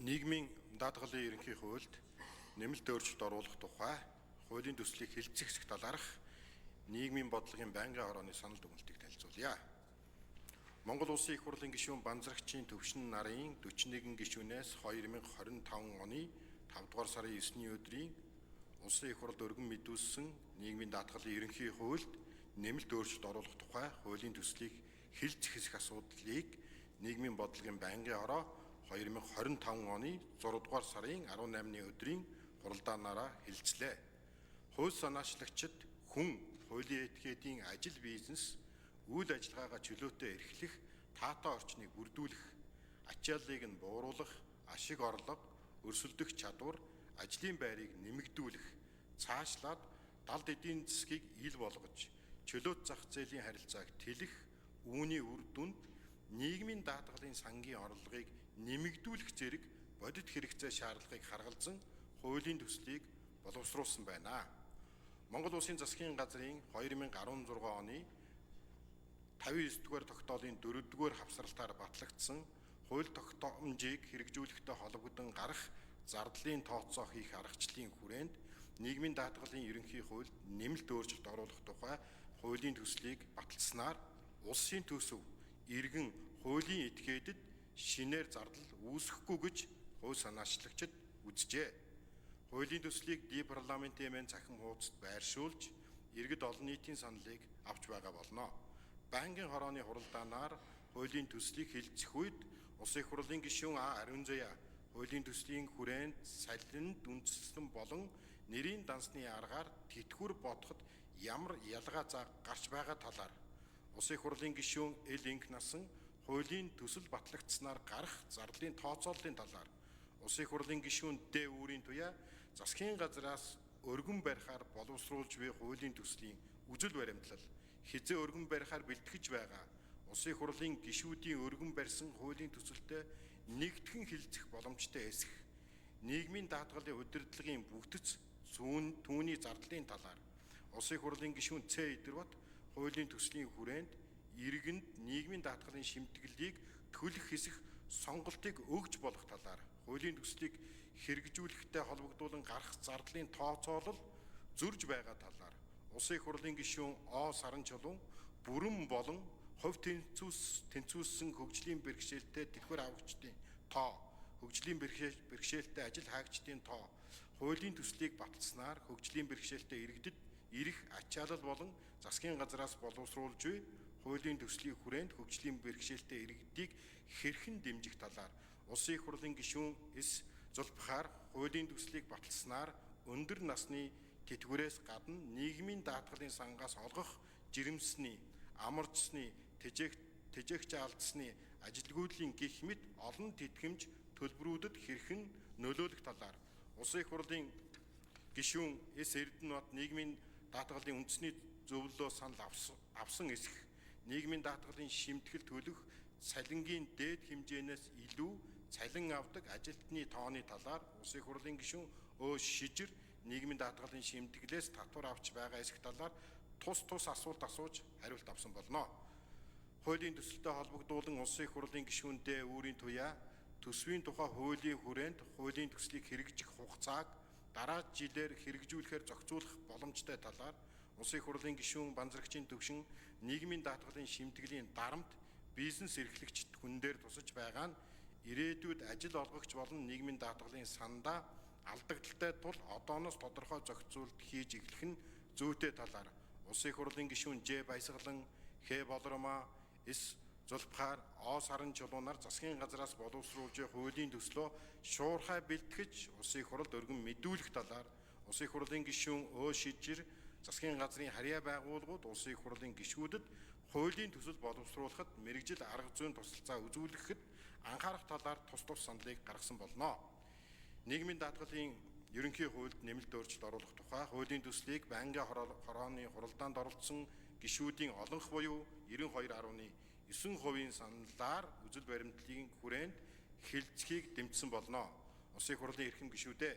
Нийгмийн даатгалын ерөнхий хуульд нэмэлт өөрчлөлт оруулах тухай хуулийн төслийг хэлэлцэх талаарх нийгмийн бодлогын байнгын хорооны санал дүгнэлтийг танилцуулъя. Монгол Улсын их хурлын гишүүн Банзрагчийн төвшин нарын 41 гишүүнээс 2025 оны 5 дугаар сарын 9-ний өдрийн Улсын их хурлд өргөн мэдүүлсэн нийгмийн даатгалын ерөнхий хуульд нэмэлт өөрчлөлт оруулах тухай хуулийн төслийг хэлэлцэх хэсэг асуудлыг нийгмийн бодлогын байнгын хороо 2025 оны 6 дугаар сарын 18-ны өдрийн хуралдаанаараа хэлэлцлээ. Хууль санаачлагчид хүн хуулийн этикетийн ажил бизнес үйл ажиллагаагаа чөлөөтэй эрхлэх таатай орчныг бүрдүүлэх, ачааллыг нь бууруулах, ашиг орлого, өрсөлдөх чадвар, ажлын байрыг нэмэгдүүлэх, цаашлаад далд эдийн засгийг ил болгож, чөлөөт зах зээлийн харилцааг тэлэх, үүний үр дүнд нийгмийн даатгалын сангийн орлогыг нэмэгдүүлэх зэрэг бодит хэрэгцээ шаардлагыг харгалзан хуулийн төслийг боловсруулсан байна. Монгол Улсын засгийн газрын 2016 оны 59-р тогтоолын 4-р хавсралтаар батлагдсан хууль тогтоомжийг хэрэгжүүлэхтэй холбогдсон гарах зардлын тооцоо хийх аргачлалын хүрээнд нийгмийн даатгалын ерөнхий хуульд нэмэлт өөрчлөлт оруулах тухай хуулийн төслийг баталснаар улсын төсөв иргэн хуулийн этикетэд шинээр зардал үүсэхгүй гэж хууль санаачлагчид үзжээ. Хуулийн төслийг парламентын эмээн цахим хуудасд байршуулж иргэд олон нийтийн саналыг авч байгаа болно. Байнгын хорооны хуралдаанаар хуулийн төслийг хэлэлцэх үед Улсын их хурлын гишүүн Ариунзая хуулийн төслийн хүрээнд салинд үндэслэн болон нэрийн дансны аргаар тэтгүр бодоход ямар ялгаа гарч байгаа талаар Улсын их хурлын гишүүн Эл Инкнасан хуулийн төсөл батлагдсанаар гарах зардлын тооцооллын талаар Улсын их хурлын гишүүн Д. Үүрийн туяа засгийн газраас өргөн барихаар боловсруулж буй хуулийн төслийн үзэл баримтлал хизээ өргөн барихаар бэлтгэж байгаа Улсын их хурлын гишүүдийн өргөн барьсан хуулийн төсөлтэй нэгтгэн хэлэлцэх боломжтой эсэх нийгмийн даатгалын удирдлагын бүтэц түүний зардлын талаар Улсын их хурлын гишүүн Ц. Идэрбат хуулийн төслийн хүрээнд иргэнд нийгмийн даатгалын шимтгэлийг төлөх хэсэх сонголтыг өгж болох талаар хуулийн төслийг хэрэгжүүлэхтэй холбогдуулан гарах зардлын тооцоолол зөрж байгаа талаар Улсын их хурлын гишүүн О. Саранчулуун бүрэн болон хувь тэнцвүүлсэн хөгжлийн бэрхшээлтэй тэтгэвэр авагчдын тоо, хөгжлийн бэрхшээлтэй ажил хаагчдын тоо, хуулийн төслийг баталснаар хөгжлийн бэрхшээлтэй иргэдэд ирэх ачаалал болон засгийн газраас боловсруулж буй хуулийн төслийн хүрээнд хөгжлийн бэрхшээлтэй иргэдийг хэрхэн дэмжих талаар Улсын их хурлын гишүүн С. Зулбахаар хуулийн төслийг баталснаар өндөр насны тэтгэврээс гадна нийгмийн даатгалын сангаас олгох жирэмсний, амарчсны, тэжээгч алдсны ажилгүйдлийн гих мэт олон тэтгэмж төлбөрүүдэд хэрхэн нөлөөлөх талаар Улсын их хурлын гишүүн С. Эрдэнэбат нийгмийн даатгалын үндэсний зөвлөлөө санал авсан эсэх нийгмийн даатгалын шимтгэл төлөх цалингийн дээд хэмжээнээс илүү цалин авдаг ажилтны тооны талаар Улсын их хурлын гишүүн Ө. Шижир нийгмийн даатгалын шимтгэлээс татвар авч байгаа эсэх талаар тус асуулт асууж хариулт авсан болно. Хуулийн төсөлтэй холбогдуулан Улсын их хурлын гишүүн Д. Үүрийн туяа төсвийн тухай хуулийн хүрээнд хуулийн төслийг хэрэгжих хугацааг дараа жилээр хэрэгжүүлэхээр зохицуулах боломжтой талаар Улсын их хурлын гишүүн Банзрагчийн төвшин нийгмийн даатгалын шимтгэлийн дарамт бизнес эрхлэгчид хүн дээр тусаж байгаа нь ирээдүйд ажил олгогч болон нийгмийн даатгалын сандаа алдагдaltaй тул одооноос тодорхой зохицуулт хийж эхлэх нь зүйтэй талаар Улсын их хурлын гишүүн Ж. Баясгалан, Х. Болромоо, С. Зулбахаар, О. Саранчулуунаар засгийн газраас боловсруулж буй хуулийн төслөө шуурхай бэлтгэж Улсын их хуралд өргөн мэдүүлэх талаар Улсын их хурлын гишүүн Ө. Шижир засгийн газрын харьяа байгууллагууд Улсын их хурлын гишүүдэд хуулийн төсөл боловсруулахад мэргэжил арга зүйн тусалцаа үзүүлэхэд анхаарах талаар тус саналыг гаргасан болно. Нийгмийн даатгалын ерөнхий хуульд нэмэлт өөрчлөлт оруулах тухай хуулийн төслийг байнгын хорооны хуралдаанд оролцсон гишүүдийн олонх буюу 92.9% саналаар үзэл баримтлалын хүрээнд хэлэлцэхийг дэмжсэн болно. Улсын их хурлын эрхэм гишүүдээ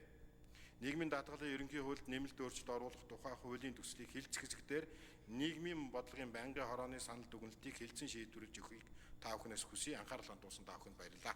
нийгмийн даатгалын ерөнхий хуульд нэмэлт өөрчлөлт оруулах тухай хуулийн төслийг хэлэлцэх хэсгээр нийгмийн бодлогын байнгын хорооны санал дүгнэлтийг хэлэлцэн шийдвэрлэж өгөхийг та бүхнээс хүсье. Анхаарал хандуулсан та бүхэнд баярлалаа.